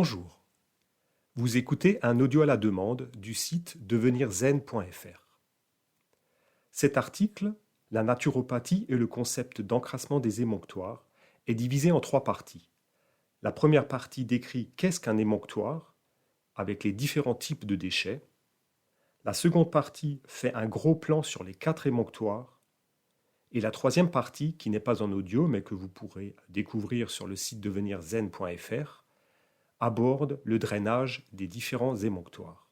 Bonjour, vous écoutez un audio à la demande du site devenirzen.fr. Cet article, la naturopathie et le concept d'encrassement des émonctoires, est divisé en 3 parties. La première partie décrit qu'est-ce qu'un émonctoire, avec les différents types de déchets. La seconde partie fait un gros plan sur les 4 émonctoires. Et la troisième partie, qui n'est pas en audio mais que vous pourrez découvrir sur le site devenirzen.fr, aborde le drainage des différents émonctoires.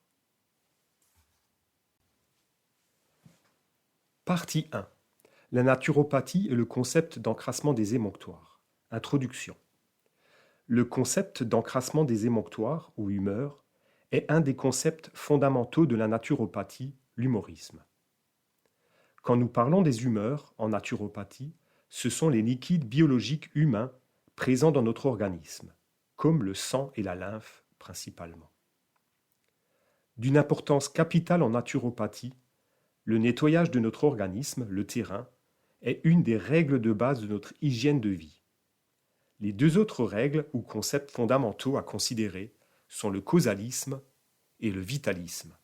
Partie 1. La naturopathie et le concept d'encrassement des émonctoires. Introduction. Le concept d'encrassement des émonctoires, ou humeur, est un des concepts fondamentaux de la naturopathie, l'humorisme. Quand nous parlons des humeurs en naturopathie, ce sont les liquides biologiques humains présents dans notre organisme, comme le sang et la lymphe principalement. D'une importance capitale en naturopathie, le nettoyage de notre organisme, le terrain, est une des règles de base de notre hygiène de vie. Les 2 autres règles ou concepts fondamentaux à considérer sont le causalisme et le vitalisme.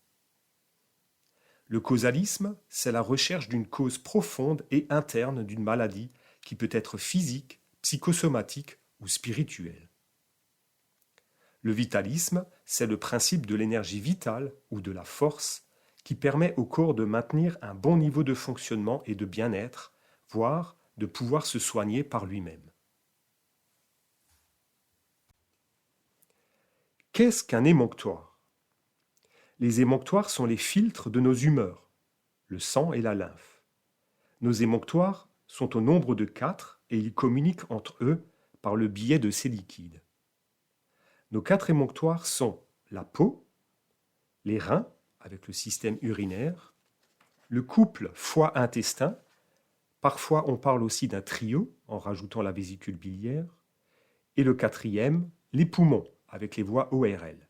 Le causalisme, c'est la recherche d'une cause profonde et interne d'une maladie qui peut être physique, psychosomatique ou spirituelle. Le vitalisme, c'est le principe de l'énergie vitale ou de la force qui permet au corps de maintenir un bon niveau de fonctionnement et de bien-être, voire de pouvoir se soigner par lui-même. Qu'est-ce qu'un émonctoire ? Les émonctoires sont les filtres de nos humeurs, le sang et la lymphe. Nos émonctoires sont au nombre de 4 et ils communiquent entre eux par le biais de ces liquides. Nos 4 émonctoires sont la peau, les reins avec le système urinaire, le couple foie-intestin, parfois on parle aussi d'un trio en rajoutant la vésicule biliaire, et le 4e, les poumons avec les voies ORL.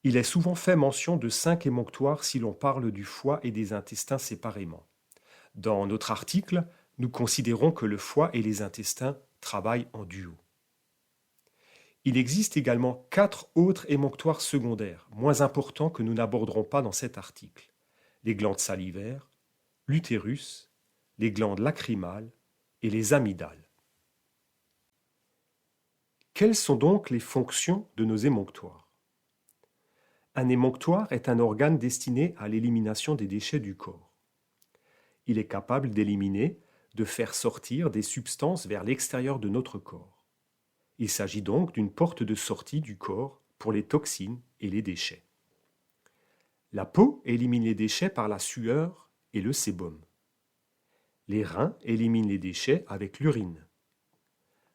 Il est souvent fait mention de 5 émonctoires si l'on parle du foie et des intestins séparément. Dans notre article, nous considérons que le foie et les intestins travaillent en duo. Il existe également 4 autres émonctoires secondaires, moins importants que nous n'aborderons pas dans cet article. Les glandes salivaires, l'utérus, les glandes lacrymales et les amygdales. Quelles sont donc les fonctions de nos émonctoires ? Un émonctoire est un organe destiné à l'élimination des déchets du corps. Il est capable d'éliminer, de faire sortir des substances vers l'extérieur de notre corps. Il s'agit donc d'une porte de sortie du corps pour les toxines et les déchets. La peau élimine les déchets par la sueur et le sébum. Les reins éliminent les déchets avec l'urine.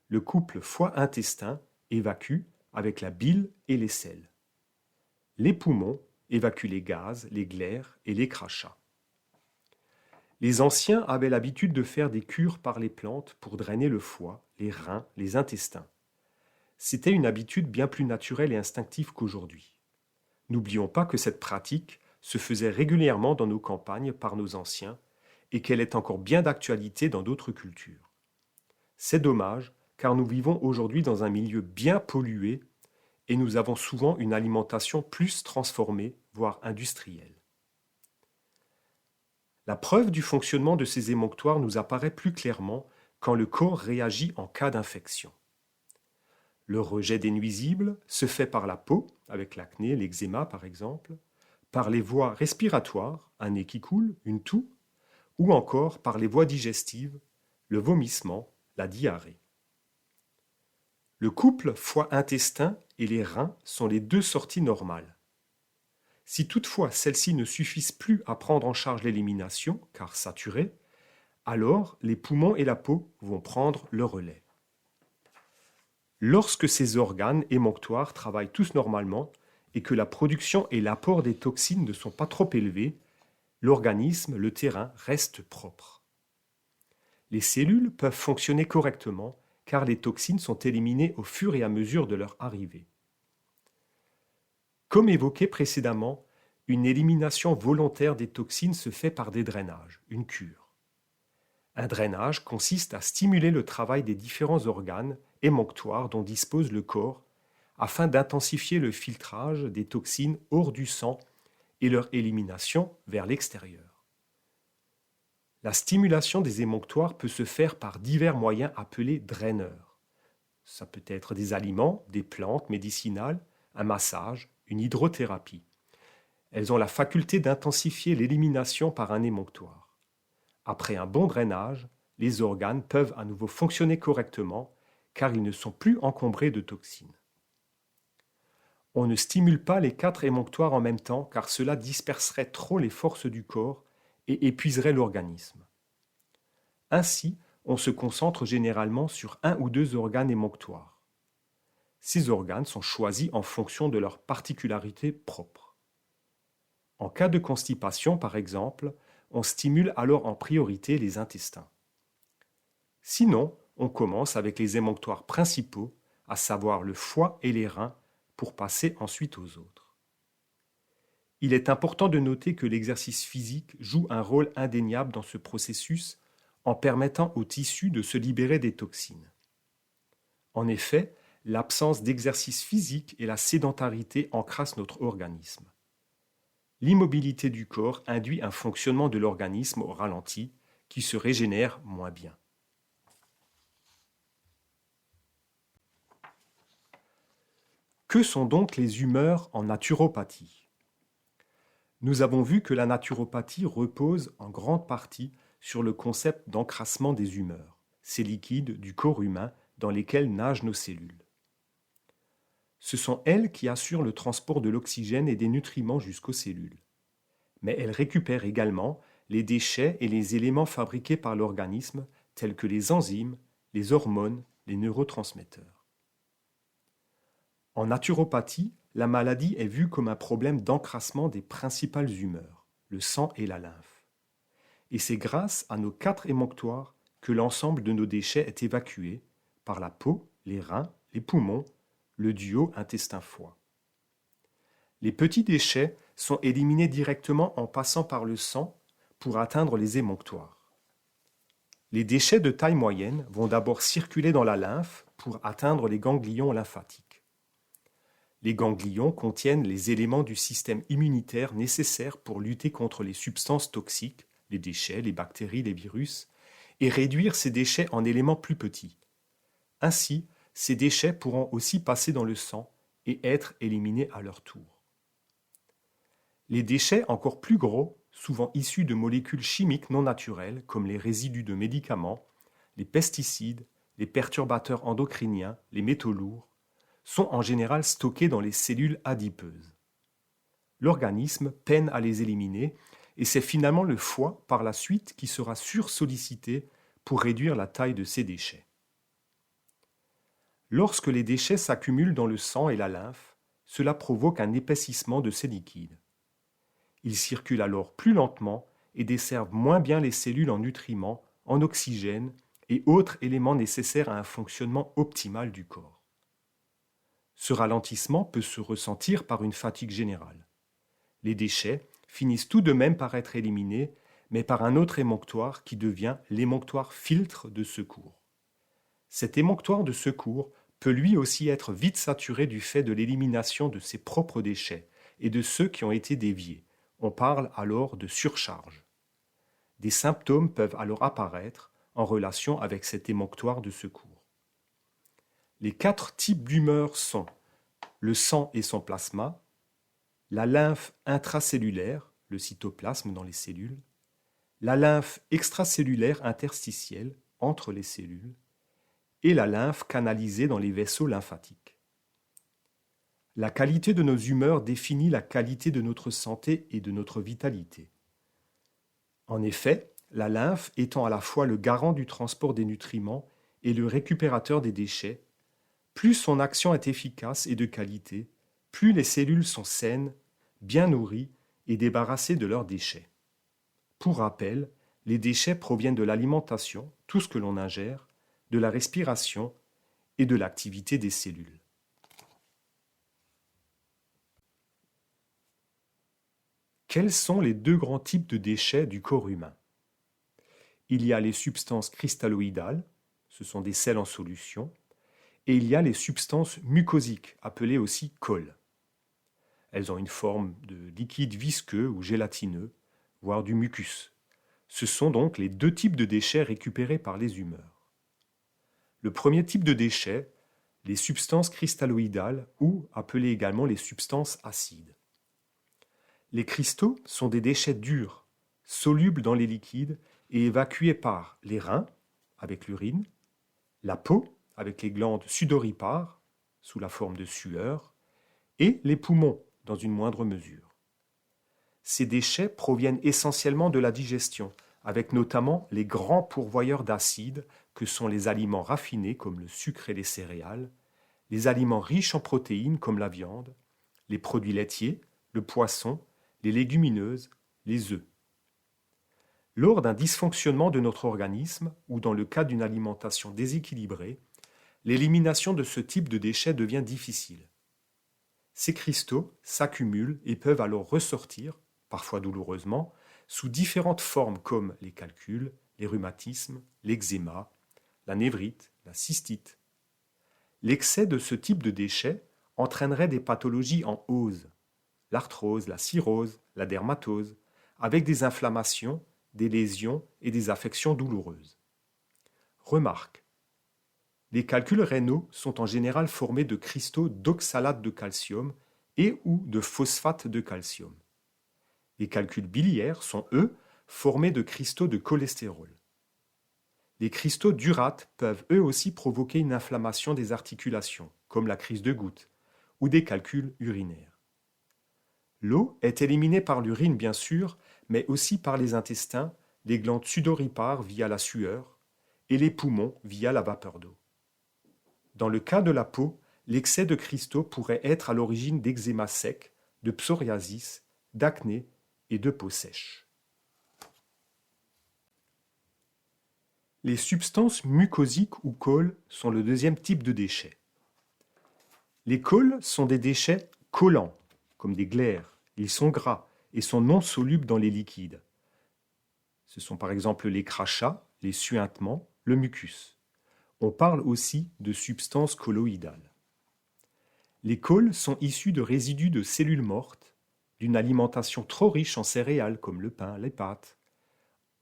Le couple foie-intestin évacue avec la bile et les selles. Les poumons évacuent les gaz, les glaires et les crachats. Les anciens avaient l'habitude de faire des cures par les plantes pour drainer le foie, les reins, les intestins. C'était une habitude bien plus naturelle et instinctive qu'aujourd'hui. N'oublions pas que cette pratique se faisait régulièrement dans nos campagnes par nos anciens et qu'elle est encore bien d'actualité dans d'autres cultures. C'est dommage car nous vivons aujourd'hui dans un milieu bien pollué et nous avons souvent une alimentation plus transformée, voire industrielle. La preuve du fonctionnement de ces émonctoires nous apparaît plus clairement quand le corps réagit en cas d'infection. Le rejet des nuisibles se fait par la peau, avec l'acné, l'eczéma par exemple, par les voies respiratoires, un nez qui coule, une toux, ou encore par les voies digestives, le vomissement, la diarrhée. Le couple foie-intestin et les reins sont les 2 sorties normales. Si toutefois celles-ci ne suffisent plus à prendre en charge l'élimination, car saturées, alors les poumons et la peau vont prendre le relais. Lorsque ces organes émonctoires travaillent tous normalement et que la production et l'apport des toxines ne sont pas trop élevés, l'organisme, le terrain, reste propre. Les cellules peuvent fonctionner correctement car les toxines sont éliminées au fur et à mesure de leur arrivée. Comme évoqué précédemment, une élimination volontaire des toxines se fait par des drainages, une cure. Un drainage consiste à stimuler le travail des différents organes émonctoires dont dispose le corps afin d'intensifier le filtrage des toxines hors du sang et leur élimination vers l'extérieur. La stimulation des émonctoires peut se faire par divers moyens appelés draineurs. Ça peut être des aliments, des plantes médicinales, un massage, une hydrothérapie. Elles ont la faculté d'intensifier l'élimination par un émonctoire. Après un bon drainage, les organes peuvent à nouveau fonctionner correctement car ils ne sont plus encombrés de toxines. On ne stimule pas les 4 émonctoires en même temps car cela disperserait trop les forces du corps et épuiserait l'organisme. Ainsi, on se concentre généralement sur 1 ou 2 organes émonctoires. Ces organes sont choisis en fonction de leurs particularités propres. En cas de constipation, par exemple, on stimule alors en priorité les intestins. Sinon, on commence avec les émonctoires principaux, à savoir le foie et les reins, pour passer ensuite aux autres. Il est important de noter que l'exercice physique joue un rôle indéniable dans ce processus en permettant aux tissus de se libérer des toxines. En effet, l'absence d'exercice physique et la sédentarité encrassent notre organisme. L'immobilité du corps induit un fonctionnement de l'organisme au ralenti qui se régénère moins bien. Que sont donc les humeurs en naturopathie ? Nous avons vu que la naturopathie repose en grande partie sur le concept d'encrassement des humeurs, ces liquides du corps humain dans lesquels nagent nos cellules. Ce sont elles qui assurent le transport de l'oxygène et des nutriments jusqu'aux cellules. Mais elles récupèrent également les déchets et les éléments fabriqués par l'organisme, tels que les enzymes, les hormones, les neurotransmetteurs. En naturopathie, la maladie est vue comme un problème d'encrassement des principales humeurs, le sang et la lymphe. Et c'est grâce à nos 4 émonctoires que l'ensemble de nos déchets est évacué par la peau, les reins, les poumons, le duo intestin-foie. Les petits déchets sont éliminés directement en passant par le sang pour atteindre les émonctoires. Les déchets de taille moyenne vont d'abord circuler dans la lymphe pour atteindre les ganglions lymphatiques. Les ganglions contiennent les éléments du système immunitaire nécessaires pour lutter contre les substances toxiques, les déchets, les bactéries, les virus, et réduire ces déchets en éléments plus petits. Ainsi, ces déchets pourront aussi passer dans le sang et être éliminés à leur tour. Les déchets encore plus gros, souvent issus de molécules chimiques non naturelles comme les résidus de médicaments, les pesticides, les perturbateurs endocriniens, les métaux lourds, sont en général stockés dans les cellules adipeuses. L'organisme peine à les éliminer et c'est finalement le foie par la suite qui sera sursollicité pour réduire la taille de ces déchets. Lorsque les déchets s'accumulent dans le sang et la lymphe, cela provoque un épaississement de ces liquides. Ils circulent alors plus lentement et desservent moins bien les cellules en nutriments, en oxygène et autres éléments nécessaires à un fonctionnement optimal du corps. Ce ralentissement peut se ressentir par une fatigue générale. Les déchets finissent tout de même par être éliminés, mais par un autre émonctoire qui devient l'émonctoire filtre de secours. Cet émonctoire de secours peut lui aussi être vite saturé du fait de l'élimination de ses propres déchets et de ceux qui ont été déviés. On parle alors de surcharge. Des symptômes peuvent alors apparaître en relation avec cet émonctoire de secours. Les 4 types d'humeurs sont le sang et son plasma, la lymphe intracellulaire, le cytoplasme dans les cellules, la lymphe extracellulaire interstitielle entre les cellules et la lymphe canalisée dans les vaisseaux lymphatiques. La qualité de nos humeurs définit la qualité de notre santé et de notre vitalité. En effet, la lymphe étant à la fois le garant du transport des nutriments et le récupérateur des déchets, plus son action est efficace et de qualité, plus les cellules sont saines, bien nourries et débarrassées de leurs déchets. Pour rappel, les déchets proviennent de l'alimentation, tout ce que l'on ingère, de la respiration et de l'activité des cellules. Quels sont les 2 grands types de déchets du corps humain ? Il y a les substances cristalloïdales, ce sont des sels en solution, et il y a les substances mucosiques, appelées aussi cols. Elles ont une forme de liquide visqueux ou gélatineux, voire du mucus. Ce sont donc les deux types de déchets récupérés par les humeurs. Le premier type de déchets, les substances cristalloïdales ou appelées également les substances acides. Les cristaux sont des déchets durs, solubles dans les liquides et évacués par les reins, avec l'urine, la peau, avec les glandes sudoripares, sous la forme de sueur, et les poumons, dans une moindre mesure. Ces déchets proviennent essentiellement de la digestion, avec notamment les grands pourvoyeurs d'acides que sont les aliments raffinés comme le sucre et les céréales, les aliments riches en protéines comme la viande, les produits laitiers, le poisson, les légumineuses, les œufs. Lors d'un dysfonctionnement de notre organisme ou dans le cas d'une alimentation déséquilibrée, l'élimination de ce type de déchets devient difficile. Ces cristaux s'accumulent et peuvent alors ressortir, parfois douloureusement, sous différentes formes comme les calculs, les rhumatismes, l'eczéma, la névrite, la cystite. L'excès de ce type de déchets entraînerait des pathologies en ose, l'arthrose, la cirrhose, la dermatose, avec des inflammations, des lésions et des affections douloureuses. Remarque, les calculs rénaux sont en général formés de cristaux d'oxalate de calcium et ou de phosphate de calcium. Les calculs biliaires sont, eux, formés de cristaux de cholestérol. Les cristaux d'urate peuvent eux aussi provoquer une inflammation des articulations, comme la crise de goutte, ou des calculs urinaires. L'eau est éliminée par l'urine bien sûr, mais aussi par les intestins, les glandes sudoripares via la sueur, et les poumons via la vapeur d'eau. Dans le cas de la peau, l'excès de cristaux pourrait être à l'origine d'eczéma sec, de psoriasis, d'acné et de peau sèche. Les substances mucosiques ou cols sont le deuxième type de déchets. Les cols sont des déchets collants, comme des glaires. Ils sont gras et sont non solubles dans les liquides. Ce sont par exemple les crachats, les suintements, le mucus. On parle aussi de substances colloïdales. Les cols sont issus de résidus de cellules mortes, d'une alimentation trop riche en céréales comme le pain, les pâtes,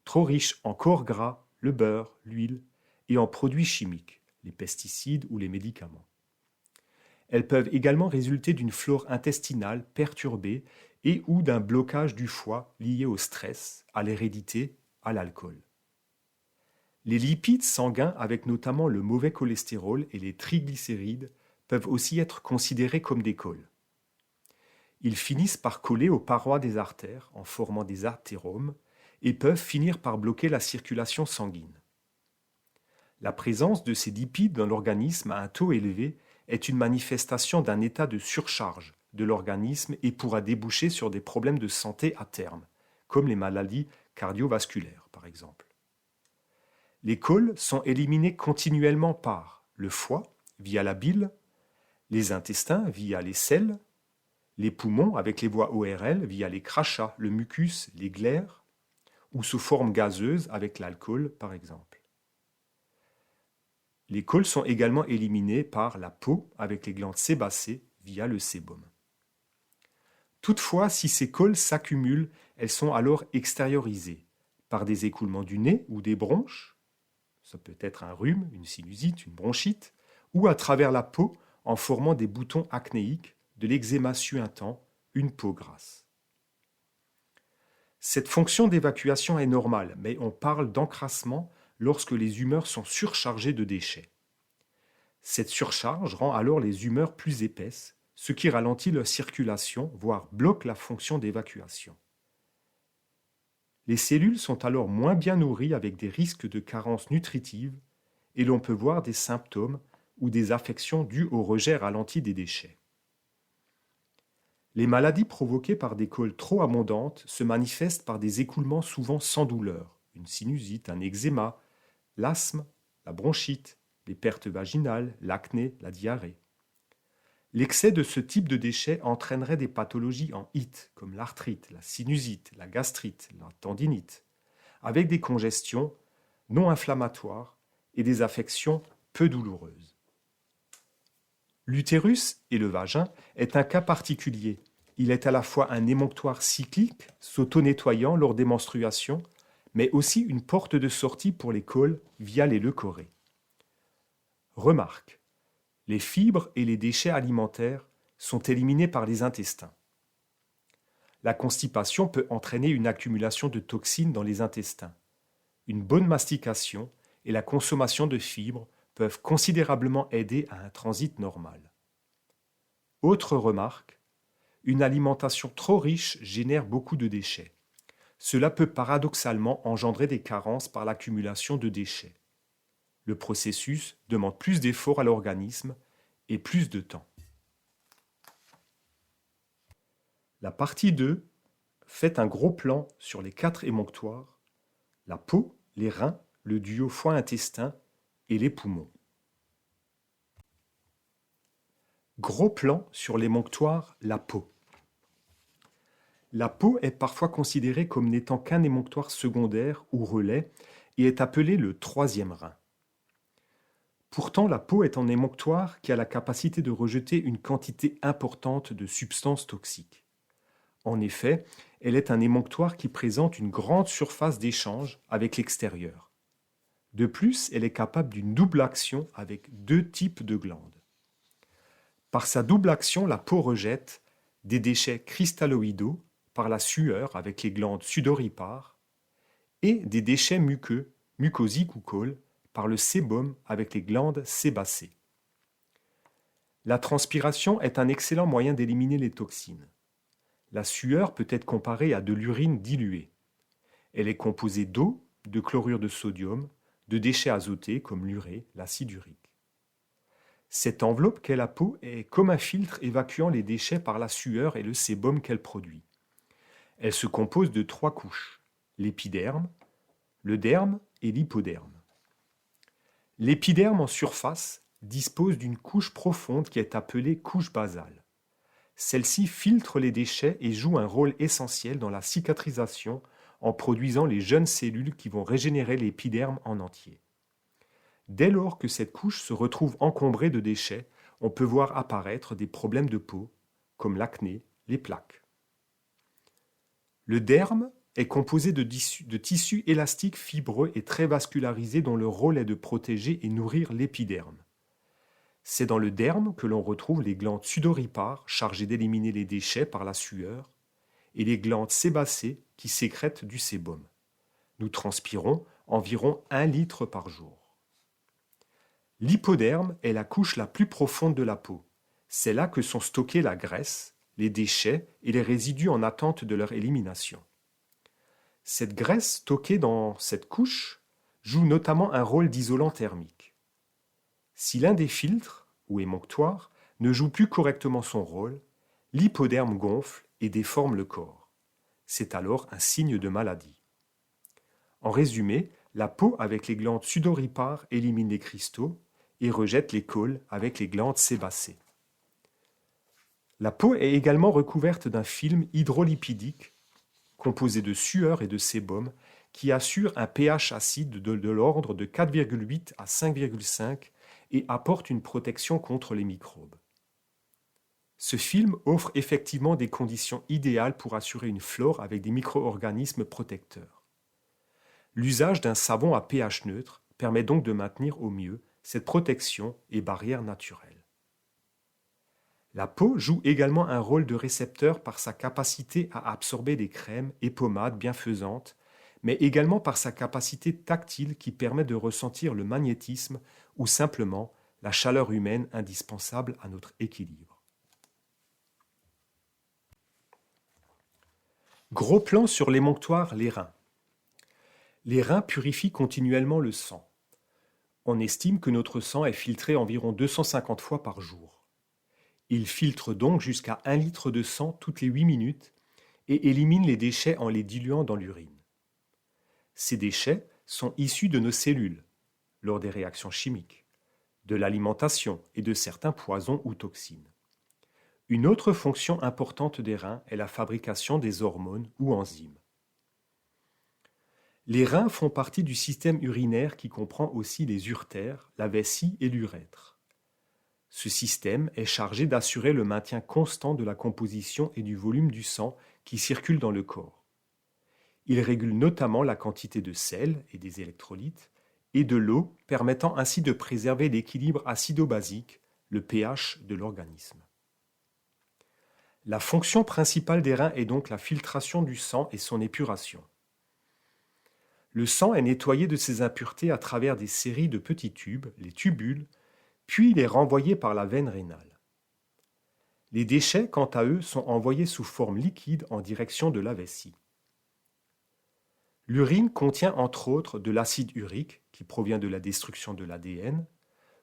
trop riche en corps gras, le beurre, l'huile, et en produits chimiques, les pesticides ou les médicaments. Elles peuvent également résulter d'une flore intestinale perturbée et ou d'un blocage du foie lié au stress, à l'hérédité, à l'alcool. Les lipides sanguins, avec notamment le mauvais cholestérol et les triglycérides, peuvent aussi être considérés comme des cols. Ils finissent par coller aux parois des artères en formant des athéromes et peuvent finir par bloquer la circulation sanguine. La présence de ces lipides dans l'organisme à un taux élevé est une manifestation d'un état de surcharge de l'organisme et pourra déboucher sur des problèmes de santé à terme, comme les maladies cardiovasculaires par exemple. Les cols sont éliminés continuellement par le foie via la bile, les intestins via les selles, les poumons avec les voies ORL via les crachats, le mucus, les glaires, ou sous forme gazeuse avec l'alcool par exemple. Les cols sont également éliminés par la peau avec les glandes sébacées via le sébum. Toutefois, si ces cols s'accumulent, elles sont alors extériorisées par des écoulements du nez ou des bronches, ça peut être un rhume, une sinusite, une bronchite, ou à travers la peau en formant des boutons acnéiques, de l'eczéma suintant, une peau grasse. Cette fonction d'évacuation est normale, mais on parle d'encrassement lorsque les humeurs sont surchargées de déchets. Cette surcharge rend alors les humeurs plus épaisses, ce qui ralentit leur circulation, voire bloque la fonction d'évacuation. Les cellules sont alors moins bien nourries avec des risques de carence nutritive et l'on peut voir des symptômes ou des affections dues au rejet ralenti des déchets. Les maladies provoquées par des cols trop abondantes se manifestent par des écoulements souvent sans douleur, une sinusite, un eczéma, l'asthme, la bronchite, les pertes vaginales, l'acné, la diarrhée. L'excès de ce type de déchets entraînerait des pathologies en IT, comme l'arthrite, la sinusite, la gastrite, la tendinite, avec des congestions non inflammatoires et des affections peu douloureuses. L'utérus et le vagin est un cas particulier. Il est à la fois un émonctoire cyclique, s'auto-nettoyant lors des menstruations, mais aussi une porte de sortie pour les cols via les leucorrhées. Remarque, les fibres et les déchets alimentaires sont éliminés par les intestins. La constipation peut entraîner une accumulation de toxines dans les intestins. Une bonne mastication et la consommation de fibres peuvent considérablement aider à un transit normal. Autre remarque, une alimentation trop riche génère beaucoup de déchets. Cela peut paradoxalement engendrer des carences par l'accumulation de déchets. Le processus demande plus d'efforts à l'organisme et plus de temps. La partie 2 fait un gros plan sur les 4 émonctoires, la peau, les reins, le duo foie-intestin et les poumons. Gros plan sur l'émonctoire, la peau. La peau est parfois considérée comme n'étant qu'un émonctoire secondaire ou relais et est appelée le troisième rein. Pourtant, la peau est un émonctoire qui a la capacité de rejeter une quantité importante de substances toxiques. En effet, elle est un émonctoire qui présente une grande surface d'échange avec l'extérieur. De plus, elle est capable d'une double action avec 2 types de glandes. Par sa double action, la peau rejette des déchets cristalloïdaux par la sueur avec les glandes sudoripares et des déchets muqueux, mucosiques ou caules, par le sébum avec les glandes sébacées. La transpiration est un excellent moyen d'éliminer les toxines. La sueur peut être comparée à de l'urine diluée. Elle est composée d'eau, de chlorure de sodium, de déchets azotés comme l'urée, l'acide urique. Cette enveloppe qu'est la peau est comme un filtre évacuant les déchets par la sueur et le sébum qu'elle produit. Elle se compose de 3 couches, l'épiderme, le derme et l'hypoderme. L'épiderme en surface dispose d'une couche profonde qui est appelée couche basale. Celle-ci filtre les déchets et joue un rôle essentiel dans la cicatrisation en produisant les jeunes cellules qui vont régénérer l'épiderme en entier. Dès lors que cette couche se retrouve encombrée de déchets, on peut voir apparaître des problèmes de peau, comme l'acné, les plaques. Le derme est composé de tissus élastiques fibreux et très vascularisés dont le rôle est de protéger et nourrir l'épiderme. C'est dans le derme que l'on retrouve les glandes sudoripares chargées d'éliminer les déchets par la sueur et les glandes sébacées qui sécrètent du sébum. Nous transpirons environ 1 litre par jour. L'hypoderme est la couche la plus profonde de la peau. C'est là que sont stockés la graisse, les déchets et les résidus en attente de leur élimination. Cette graisse stockée dans cette couche joue notamment un rôle d'isolant thermique. Si l'un des filtres, ou émonctoires, ne joue plus correctement son rôle, l'hypoderme gonfle et déforme le corps. C'est alors un signe de maladie. En résumé, la peau avec les glandes sudoripares élimine les cristaux et rejette les caules avec les glandes sébacées. La peau est également recouverte d'un film hydrolipidique composé de sueur et de sébum qui assure un pH acide de l'ordre de 4,8 à 5,5 et apporte une protection contre les microbes. Ce film offre effectivement des conditions idéales pour assurer une flore avec des micro-organismes protecteurs. L'usage d'un savon à pH neutre permet donc de maintenir au mieux cette protection et barrière naturelle. La peau joue également un rôle de récepteur par sa capacité à absorber des crèmes et pommades bienfaisantes, mais également par sa capacité tactile qui permet de ressentir le magnétisme ou simplement la chaleur humaine indispensable à notre équilibre. Gros plan sur l'émonctoire, les reins. Les reins purifient continuellement le sang. On estime que notre sang est filtré environ 250 fois par jour. Il filtre donc jusqu'à 1 litre de sang toutes les 8 minutes et élimine les déchets en les diluant dans l'urine. Ces déchets sont issus de nos cellules, lors des réactions chimiques, de l'alimentation et de certains poisons ou toxines. Une autre fonction importante des reins est la fabrication des hormones ou enzymes. Les reins font partie du système urinaire qui comprend aussi les uretères, la vessie et l'urètre. Ce système est chargé d'assurer le maintien constant de la composition et du volume du sang qui circule dans le corps. Il régule notamment la quantité de sel et des électrolytes et de l'eau, permettant ainsi de préserver l'équilibre acido-basique, le pH de l'organisme. La fonction principale des reins est donc la filtration du sang et son épuration. Le sang est nettoyé de ses impuretés à travers des séries de petits tubes, les tubules, puis il est renvoyé par la veine rénale. Les déchets, quant à eux, sont envoyés sous forme liquide en direction de la vessie. L'urine contient entre autres de l'acide urique, qui provient de la destruction de l'ADN,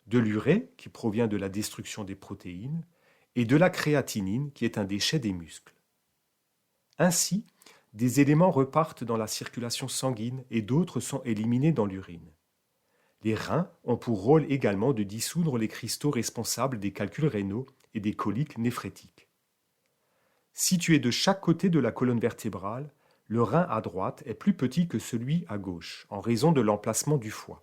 de l'urée, qui provient de la destruction des protéines, et de la créatinine, qui est un déchet des muscles. Ainsi, des éléments repartent dans la circulation sanguine et d'autres sont éliminés dans l'urine. Les reins ont pour rôle également de dissoudre les cristaux responsables des calculs rénaux et des coliques néphrétiques. Situé de chaque côté de la colonne vertébrale, le rein à droite est plus petit que celui à gauche en raison de l'emplacement du foie.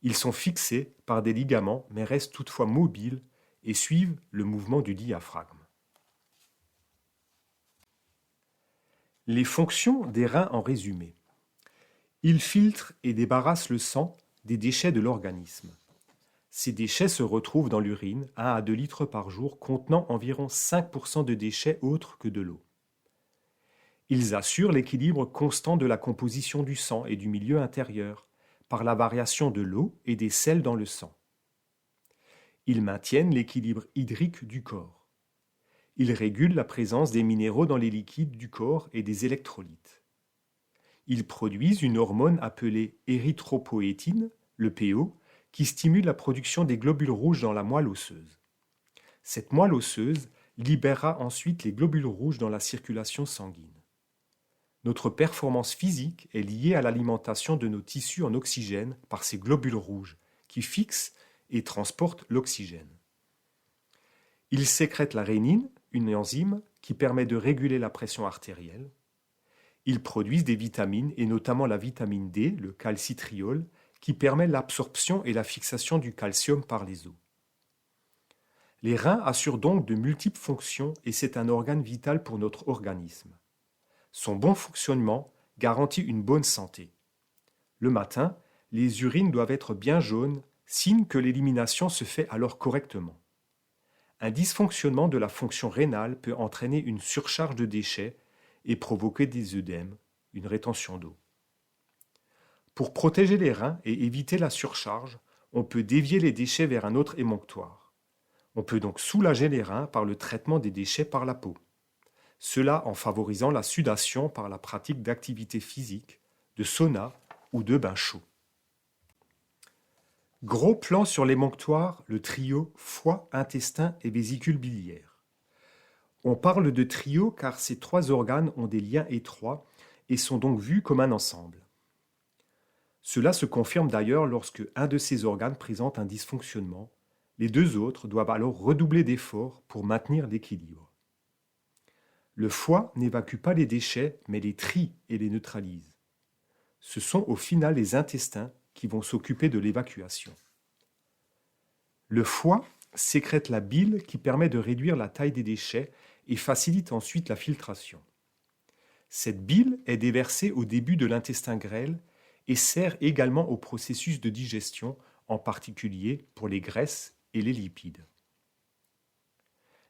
Ils sont fixés par des ligaments mais restent toutefois mobiles et suivent le mouvement du diaphragme. Les fonctions des reins en résumé. Ils filtrent et débarrassent le sang des déchets de l'organisme. Ces déchets se retrouvent dans l'urine, 1 à 2 litres par jour, contenant environ 5% de déchets autres que de l'eau. Ils assurent l'équilibre constant de la composition du sang et du milieu intérieur, par la variation de l'eau et des sels dans le sang. Ils maintiennent l'équilibre hydrique du corps. Ils régulent la présence des minéraux dans les liquides du corps et des électrolytes. Ils produisent une hormone appelée érythropoïétine, le PO, qui stimule la production des globules rouges dans la moelle osseuse. Cette moelle osseuse libérera ensuite les globules rouges dans la circulation sanguine. Notre performance physique est liée à l'alimentation de nos tissus en oxygène par ces globules rouges qui fixent et transportent l'oxygène. Ils sécrètent la rénine, une enzyme qui permet de réguler la pression artérielle. Ils produisent des vitamines et notamment la vitamine D, le calcitriol, qui permet l'absorption et la fixation du calcium par les os. Les reins assurent donc de multiples fonctions et c'est un organe vital pour notre organisme. Son bon fonctionnement garantit une bonne santé. Le matin, les urines doivent être bien jaunes, signe que l'élimination se fait alors correctement. Un dysfonctionnement de la fonction rénale peut entraîner une surcharge de déchets et provoquer des œdèmes, une rétention d'eau. Pour protéger les reins et éviter la surcharge, on peut dévier les déchets vers un autre émonctoire. On peut donc soulager les reins par le traitement des déchets par la peau. Cela en favorisant la sudation par la pratique d'activités physiques, de sauna ou de bains chauds. Gros plan sur l'émonctoire, le trio foie, intestin et vésicule biliaire. On parle de trio car ces 3 organes ont des liens étroits et sont donc vus comme un ensemble. Cela se confirme d'ailleurs lorsque un de ces organes présente un dysfonctionnement. Les 2 autres doivent alors redoubler d'efforts pour maintenir l'équilibre. Le foie n'évacue pas les déchets, mais les trie et les neutralise. Ce sont au final les intestins qui vont s'occuper de l'évacuation. Le foie sécrète la bile qui permet de réduire la taille des déchets et facilite ensuite la filtration. Cette bile est déversée au début de l'intestin grêle et sert également au processus de digestion, en particulier pour les graisses et les lipides.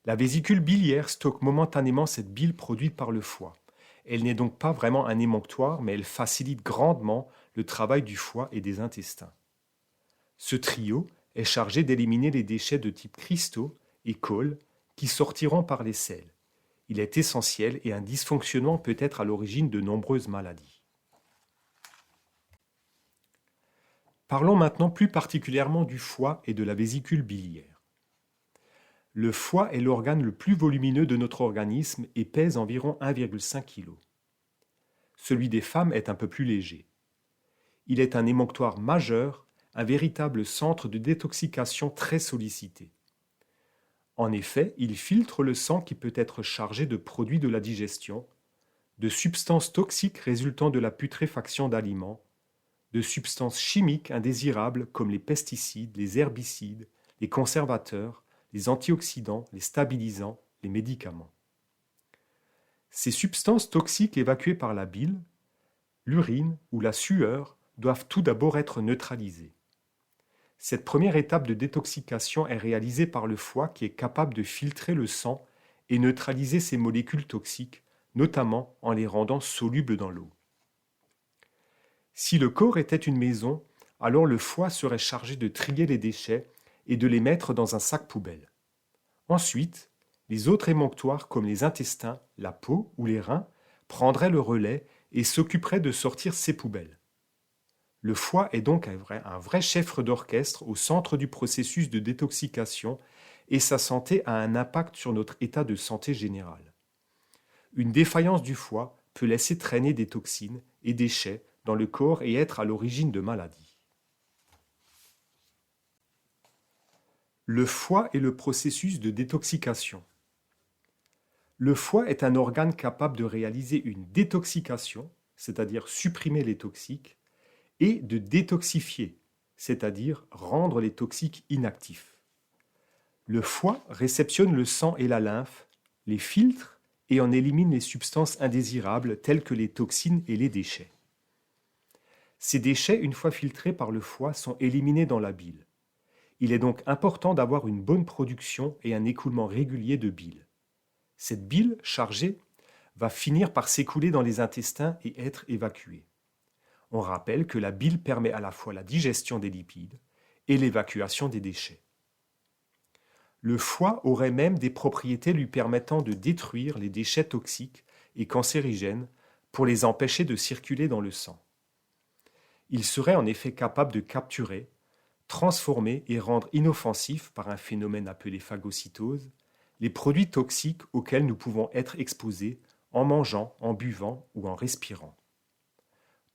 La vésicule biliaire stocke momentanément cette bile produite par le foie. Elle n'est donc pas vraiment un émonctoire, mais elle facilite grandement le travail du foie et des intestins. Ce trio est chargé d'éliminer les déchets de type cristaux et colle qui sortiront par les selles. Il est essentiel et un dysfonctionnement peut être à l'origine de nombreuses maladies. Parlons maintenant plus particulièrement du foie et de la vésicule biliaire. Le foie est l'organe le plus volumineux de notre organisme et pèse environ 1,5 kg. Celui des femmes est un peu plus léger. Il est un émonctoire majeur, un véritable centre de détoxication très sollicité. En effet, il filtre le sang qui peut être chargé de produits de la digestion, de substances toxiques résultant de la putréfaction d'aliments, de substances chimiques indésirables comme les pesticides, les herbicides, les conservateurs, les antioxydants, les stabilisants, les médicaments. Ces substances toxiques évacuées par la bile, l'urine ou la sueur doivent tout d'abord être neutralisées. Cette première étape de détoxication est réalisée par le foie qui est capable de filtrer le sang et neutraliser ces molécules toxiques, notamment en les rendant solubles dans l'eau. Si le corps était une maison, alors le foie serait chargé de trier les déchets et de les mettre dans un sac poubelle. Ensuite, les autres émonctoires comme les intestins, la peau ou les reins prendraient le relais et s'occuperaient de sortir ces poubelles. Le foie est donc un vrai chef d'orchestre au centre du processus de détoxication et sa santé a un impact sur notre état de santé général. Une défaillance du foie peut laisser traîner des toxines et déchets dans le corps et être à l'origine de maladies. Le foie et le processus de détoxication. Le foie est un organe capable de réaliser une détoxication, c'est-à-dire supprimer les toxiques, et de détoxifier, c'est-à-dire rendre les toxiques inactifs. Le foie réceptionne le sang et la lymphe, les filtre et en élimine les substances indésirables telles que les toxines et les déchets. Ces déchets, une fois filtrés par le foie, sont éliminés dans la bile. Il est donc important d'avoir une bonne production et un écoulement régulier de bile. Cette bile chargée va finir par s'écouler dans les intestins et être évacuée. On rappelle que la bile permet à la fois la digestion des lipides et l'évacuation des déchets. Le foie aurait même des propriétés lui permettant de détruire les déchets toxiques et cancérigènes pour les empêcher de circuler dans le sang. Il serait en effet capable de capturer, transformer et rendre inoffensifs par un phénomène appelé phagocytose les produits toxiques auxquels nous pouvons être exposés en mangeant, en buvant ou en respirant.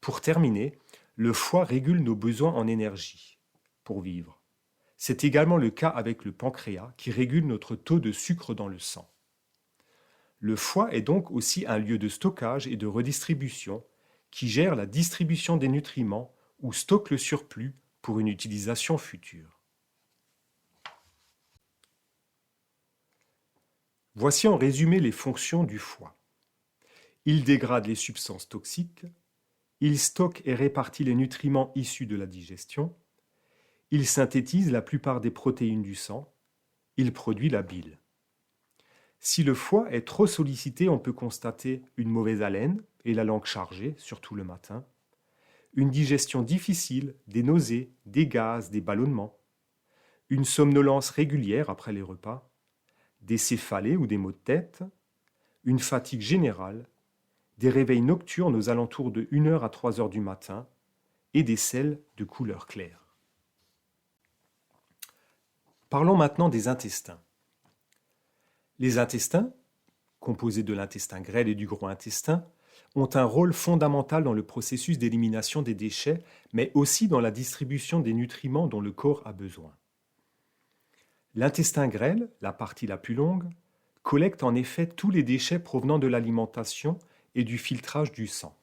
Pour terminer, le foie régule nos besoins en énergie pour vivre. C'est également le cas avec le pancréas qui régule notre taux de sucre dans le sang. Le foie est donc aussi un lieu de stockage et de redistribution qui gère la distribution des nutriments ou stocke le surplus pour une utilisation future. Voici en résumé les fonctions du foie. Il dégrade les substances toxiques, il stocke et répartit les nutriments issus de la digestion, il synthétise la plupart des protéines du sang, il produit la bile. Si le foie est trop sollicité, on peut constater une mauvaise haleine et la langue chargée, surtout le matin, une digestion difficile, des nausées, des gaz, des ballonnements, une somnolence régulière après les repas, des céphalées ou des maux de tête, une fatigue générale, des réveils nocturnes aux alentours de 1h à 3h du matin et des selles de couleur claire. Parlons maintenant des intestins. Les intestins, composés de l'intestin grêle et du gros intestin, ont un rôle fondamental dans le processus d'élimination des déchets, mais aussi dans la distribution des nutriments dont le corps a besoin. L'intestin grêle, la partie la plus longue, collecte en effet tous les déchets provenant de l'alimentation et du filtrage du sang.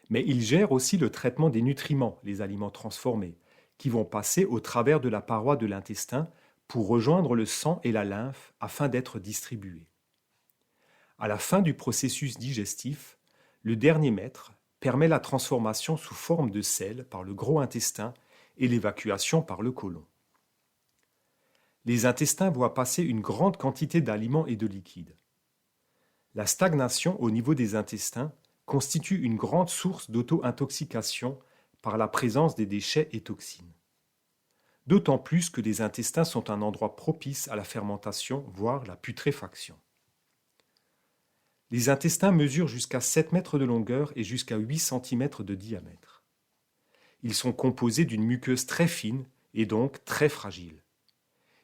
Mais il gère aussi le traitement des nutriments, les aliments transformés, qui vont passer au travers de la paroi de l'intestin pour rejoindre le sang et la lymphe afin d'être distribués. À la fin du processus digestif, le dernier mètre permet la transformation sous forme de sel par le gros intestin et l'évacuation par le côlon. Les intestins voient passer une grande quantité d'aliments et de liquides. La stagnation au niveau des intestins constitue une grande source d'auto-intoxication par la présence des déchets et toxines. D'autant plus que les intestins sont un endroit propice à la fermentation, voire la putréfaction. Les intestins mesurent jusqu'à 7 mètres de longueur et jusqu'à 8 cm de diamètre. Ils sont composés d'une muqueuse très fine et donc très fragile.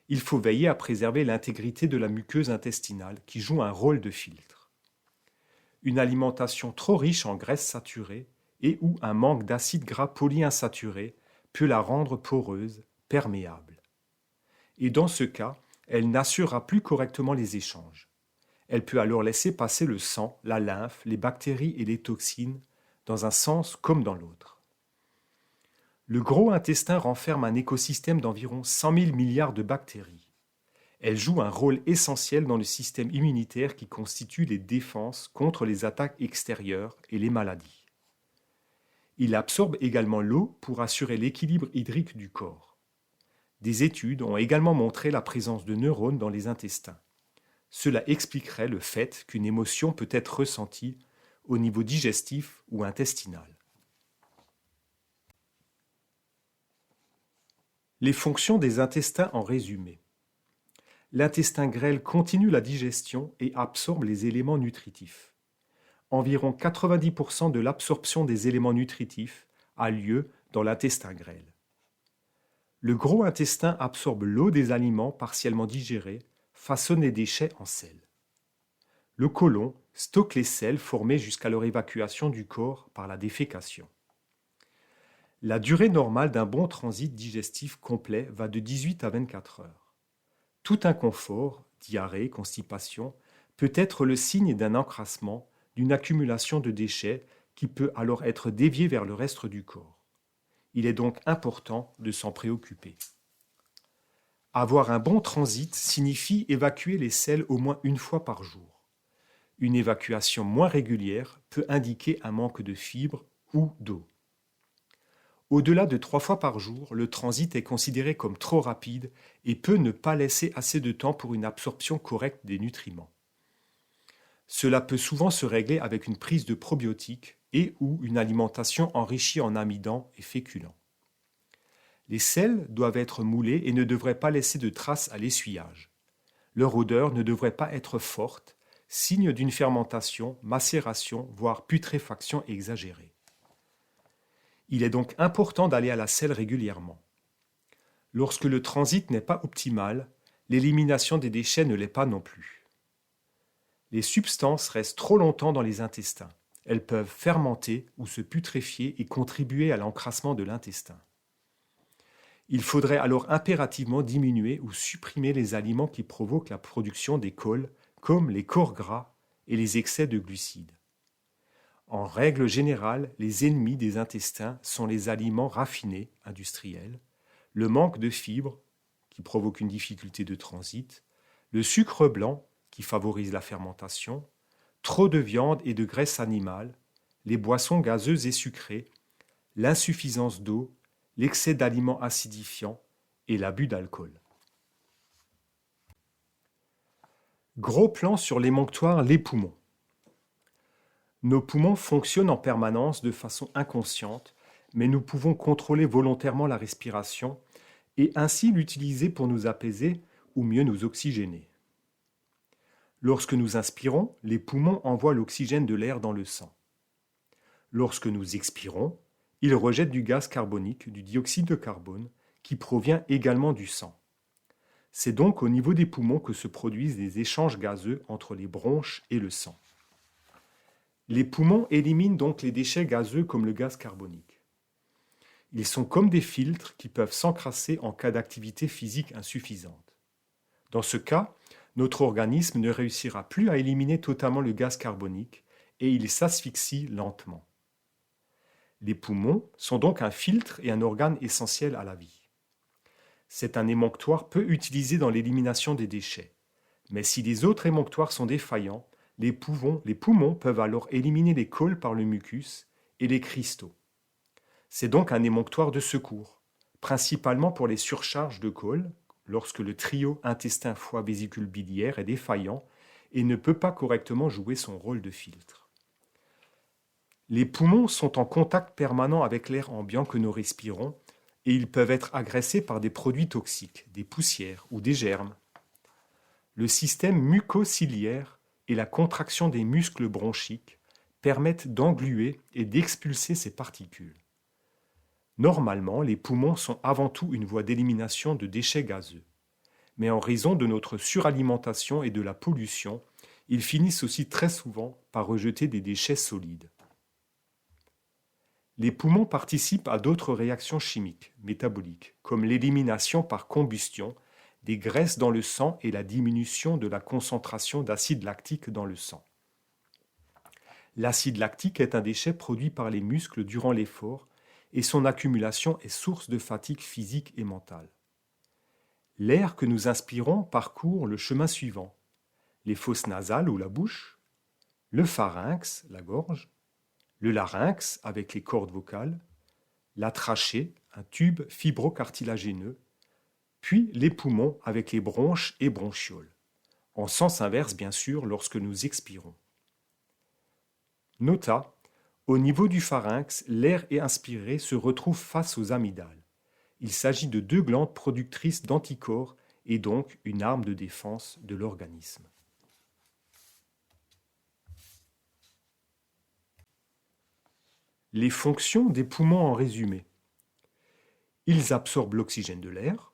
Il faut veiller à préserver l'intégrité de la muqueuse intestinale qui joue un rôle de filtre. Une alimentation trop riche en graisses saturées et ou un manque d'acides gras polyinsaturés peut la rendre poreuse, perméable. Et dans ce cas, elle n'assurera plus correctement les échanges. Elle peut alors laisser passer le sang, la lymphe, les bactéries et les toxines dans un sens comme dans l'autre. Le gros intestin renferme un écosystème d'environ 100 000 milliards de bactéries. Elles jouent un rôle essentiel dans le système immunitaire qui constitue les défenses contre les attaques extérieures et les maladies. Il absorbe également l'eau pour assurer l'équilibre hydrique du corps. Des études ont également montré la présence de neurones dans les intestins. Cela expliquerait le fait qu'une émotion peut être ressentie au niveau digestif ou intestinal. Les fonctions des intestins en résumé. L'intestin grêle continue la digestion et absorbe les éléments nutritifs. Environ 90% de l'absorption des éléments nutritifs a lieu dans l'intestin grêle. Le gros intestin absorbe l'eau des aliments partiellement digérés, façonne les déchets en sel. Le côlon stocke les sels formés jusqu'à leur évacuation du corps par la défécation. La durée normale d'un bon transit digestif complet va de 18 à 24 heures. Tout inconfort, diarrhée, constipation, peut être le signe d'un encrassement, d'une accumulation de déchets qui peut alors être dévié vers le reste du corps. Il est donc important de s'en préoccuper. Avoir un bon transit signifie évacuer les sels au moins une fois par jour. Une évacuation moins régulière peut indiquer un manque de fibres ou d'eau. Au-delà de 3 fois par jour, le transit est considéré comme trop rapide et peut ne pas laisser assez de temps pour une absorption correcte des nutriments. Cela peut souvent se régler avec une prise de probiotiques et ou une alimentation enrichie en amidon et féculents. Les sels doivent être moulés et ne devraient pas laisser de traces à l'essuyage. Leur odeur ne devrait pas être forte, signe d'une fermentation, macération, voire putréfaction exagérée. Il est donc important d'aller à la selle régulièrement. Lorsque le transit n'est pas optimal, l'élimination des déchets ne l'est pas non plus. Les substances restent trop longtemps dans les intestins. Elles peuvent fermenter ou se putréfier et contribuer à l'encrassement de l'intestin. Il faudrait alors impérativement diminuer ou supprimer les aliments qui provoquent la production des cols, comme les corps gras et les excès de glucides. En règle générale, les ennemis des intestins sont les aliments raffinés, industriels, le manque de fibres, qui provoque une difficulté de transit, le sucre blanc, qui favorise la fermentation, trop de viande et de graisse animale, les boissons gazeuses et sucrées, l'insuffisance d'eau, l'excès d'aliments acidifiants et l'abus d'alcool. Gros plan sur l'émonctoire les poumons. Nos poumons fonctionnent en permanence de façon inconsciente, mais nous pouvons contrôler volontairement la respiration et ainsi l'utiliser pour nous apaiser ou mieux nous oxygéner. Lorsque nous inspirons, les poumons envoient l'oxygène de l'air dans le sang. Lorsque nous expirons, ils rejettent du gaz carbonique, du dioxyde de carbone, qui provient également du sang. C'est donc au niveau des poumons que se produisent des échanges gazeux entre les bronches et le sang. Les poumons éliminent donc les déchets gazeux comme le gaz carbonique. Ils sont comme des filtres qui peuvent s'encrasser en cas d'activité physique insuffisante. Dans ce cas, notre organisme ne réussira plus à éliminer totalement le gaz carbonique et il s'asphyxie lentement. Les poumons sont donc un filtre et un organe essentiel à la vie. C'est un émonctoire peu utilisé dans l'élimination des déchets. Mais si les autres émonctoires sont défaillants, les poumons peuvent alors éliminer les cols par le mucus et les cristaux. C'est donc un émonctoire de secours, principalement pour les surcharges de cols, lorsque le trio intestin-foie-vésicule biliaire est défaillant et ne peut pas correctement jouer son rôle de filtre. Les poumons sont en contact permanent avec l'air ambiant que nous respirons et ils peuvent être agressés par des produits toxiques, des poussières ou des germes. Le système mucociliaire et la contraction des muscles bronchiques permettent d'engluer et d'expulser ces particules. Normalement, les poumons sont avant tout une voie d'élimination de déchets gazeux. Mais en raison de notre suralimentation et de la pollution, ils finissent aussi très souvent par rejeter des déchets solides. Les poumons participent à d'autres réactions chimiques, métaboliques, comme l'élimination par combustion des graisses dans le sang et la diminution de la concentration d'acide lactique dans le sang. L'acide lactique est un déchet produit par les muscles durant l'effort et son accumulation est source de fatigue physique et mentale. L'air que nous inspirons parcourt le chemin suivant: les fosses nasales ou la bouche, le pharynx, la gorge, le larynx avec les cordes vocales, la trachée, un tube fibrocartilagineux, puis les poumons avec les bronches et bronchioles. En sens inverse, bien sûr, lorsque nous expirons. Nota: au niveau du pharynx, l'air inspiré se retrouve face aux amygdales. Il s'agit de deux glandes productrices d'anticorps et donc une arme de défense de l'organisme. Les fonctions des poumons en résumé. Ils absorbent l'oxygène de l'air,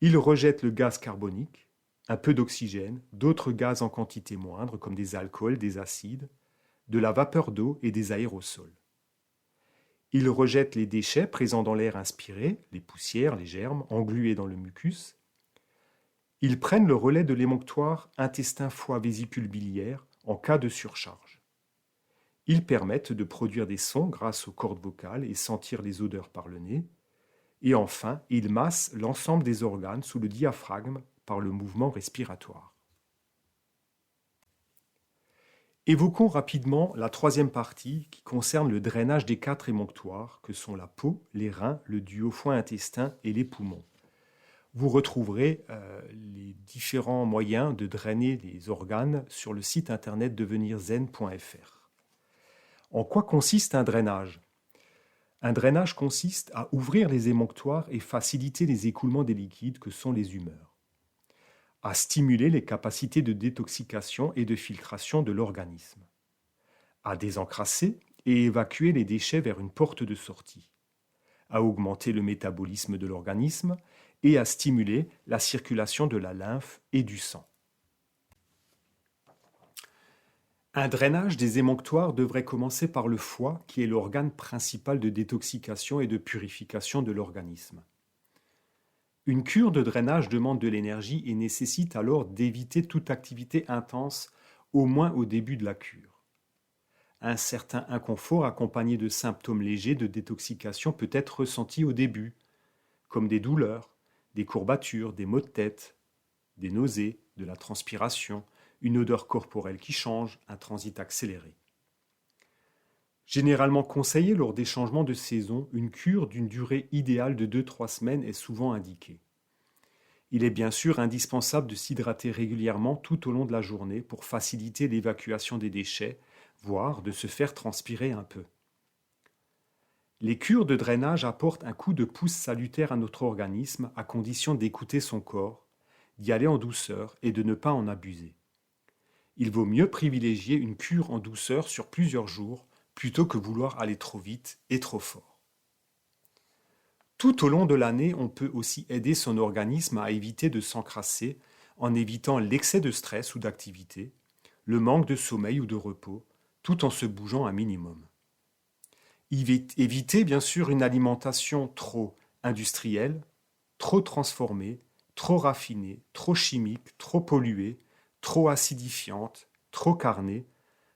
ils rejettent le gaz carbonique, un peu d'oxygène, d'autres gaz en quantité moindre comme des alcools, des acides, de la vapeur d'eau et des aérosols. Ils rejettent les déchets présents dans l'air inspiré, les poussières, les germes, englués dans le mucus. Ils prennent le relais de l'émonctoire intestin-foie-vésicule biliaire en cas de surcharge. Ils permettent de produire des sons grâce aux cordes vocales et sentir les odeurs par le nez. Et enfin, ils massent l'ensemble des organes sous le diaphragme par le mouvement respiratoire. Évoquons rapidement la troisième partie qui concerne le drainage des 4 émonctoires que sont la peau, les reins, le duo foie-intestin et les poumons. Vous retrouverez les différents moyens de drainer les organes sur le site internet devenirzen.fr. En quoi consiste un drainage ? Un drainage consiste à ouvrir les émonctoires et faciliter les écoulements des liquides que sont les humeurs, à stimuler les capacités de détoxication et de filtration de l'organisme, à désencrasser et évacuer les déchets vers une porte de sortie, à augmenter le métabolisme de l'organisme et à stimuler la circulation de la lymphe et du sang. Un drainage des émonctoires devrait commencer par le foie, qui est l'organe principal de détoxication et de purification de l'organisme. Une cure de drainage demande de l'énergie et nécessite alors d'éviter toute activité intense, au moins au début de la cure. Un certain inconfort accompagné de symptômes légers de détoxication peut être ressenti au début, comme des douleurs, des courbatures, des maux de tête, des nausées, de la transpiration, une odeur corporelle qui change, un transit accéléré. Généralement conseillé lors des changements de saison, une cure d'une durée idéale de 2-3 semaines est souvent indiquée. Il est bien sûr indispensable de s'hydrater régulièrement tout au long de la journée pour faciliter l'évacuation des déchets, voire de se faire transpirer un peu. Les cures de drainage apportent un coup de pouce salutaire à notre organisme à condition d'écouter son corps, d'y aller en douceur et de ne pas en abuser. Il vaut mieux privilégier une cure en douceur sur plusieurs jours plutôt que vouloir aller trop vite et trop fort. Tout au long de l'année, on peut aussi aider son organisme à éviter de s'encrasser en évitant l'excès de stress ou d'activité, le manque de sommeil ou de repos, tout en se bougeant un minimum. Éviter bien sûr une alimentation trop industrielle, trop transformée, trop raffinée, trop chimique, trop polluée, trop acidifiante, trop carnée,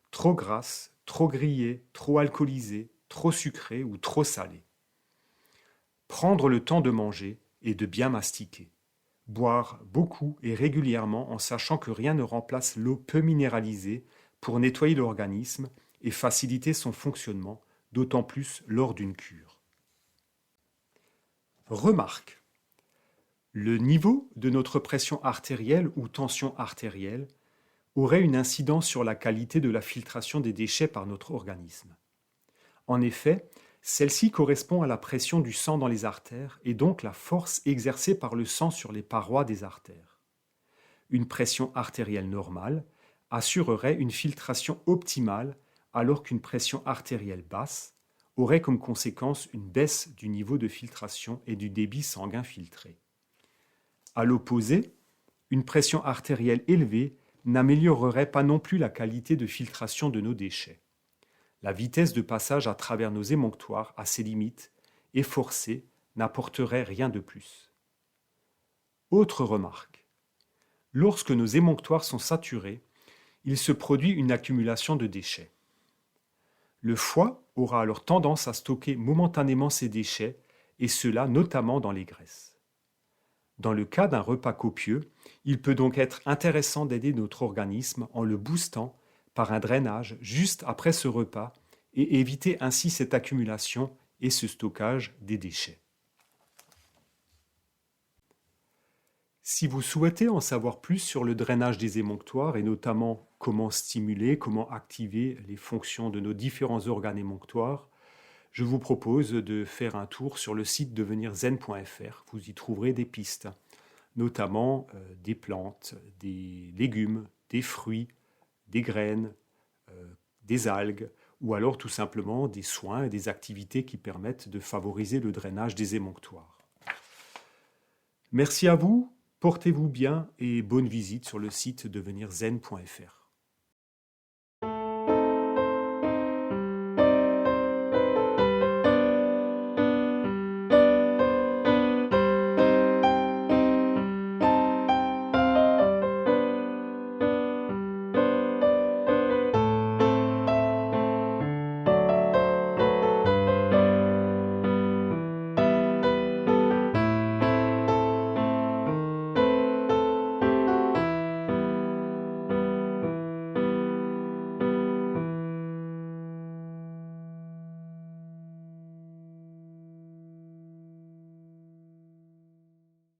trop grasse, trop grillée, trop alcoolisée, trop sucrée ou trop salée. Prendre le temps de manger et de bien mastiquer. Boire beaucoup et régulièrement en sachant que rien ne remplace l'eau peu minéralisée pour nettoyer l'organisme et faciliter son fonctionnement, d'autant plus lors d'une cure. Remarque. Le niveau de notre pression artérielle ou tension artérielle aurait une incidence sur la qualité de la filtration des déchets par notre organisme. En effet, celle-ci correspond à la pression du sang dans les artères et donc la force exercée par le sang sur les parois des artères. Une pression artérielle normale assurerait une filtration optimale alors qu'une pression artérielle basse aurait comme conséquence une baisse du niveau de filtration et du débit sanguin filtré. À l'opposé, une pression artérielle élevée n'améliorerait pas non plus la qualité de filtration de nos déchets. La vitesse de passage à travers nos émonctoires a ses limites et forcée n'apporterait rien de plus. Autre remarque. Lorsque nos émonctoires sont saturés, il se produit une accumulation de déchets. Le foie aura alors tendance à stocker momentanément ces déchets, et cela notamment dans les graisses. Dans le cas d'un repas copieux, il peut donc être intéressant d'aider notre organisme en le boostant par un drainage juste après ce repas et éviter ainsi cette accumulation et ce stockage des déchets. Si vous souhaitez en savoir plus sur le drainage des émonctoires et notamment comment stimuler, comment activer les fonctions de nos différents organes émonctoires, je vous propose de faire un tour sur le site devenirzen.fr. Vous y trouverez des pistes, notamment des plantes, des légumes, des fruits, des graines, des algues, ou alors tout simplement des soins et des activités qui permettent de favoriser le drainage des émonctoires. Merci à vous, portez-vous bien et bonne visite sur le site devenirzen.fr.